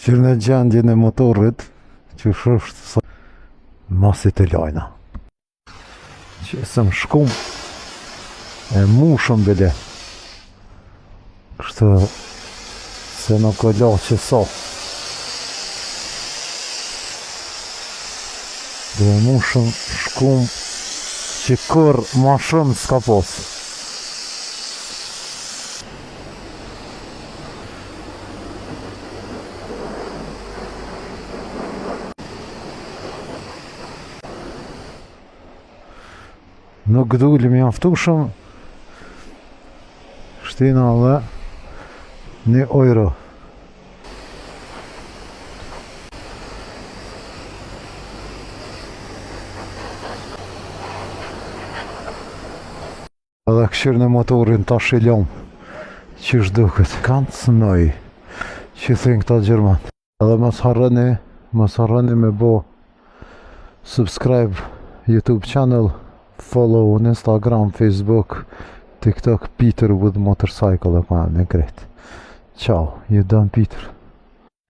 Këqyrë në gjendjen e motorit që është masit e lajna që esëm shkum e mushëm bile kështë se nuk o la që sa dhe mushëm shkum që kur ma shumë s'ka pas. Nuk dullim mjaftueshëm, shtina dhe €1. Edhe këshirë në motorin tash i lom që shduket kanë të sënoj që thënë këta Gjerman. Edhe mos harroni me bo subscribe YouTube channel, follow on Instagram, Facebook, TikTok, Peter with motorcycle, e pa me great. Ciao, you done Peter.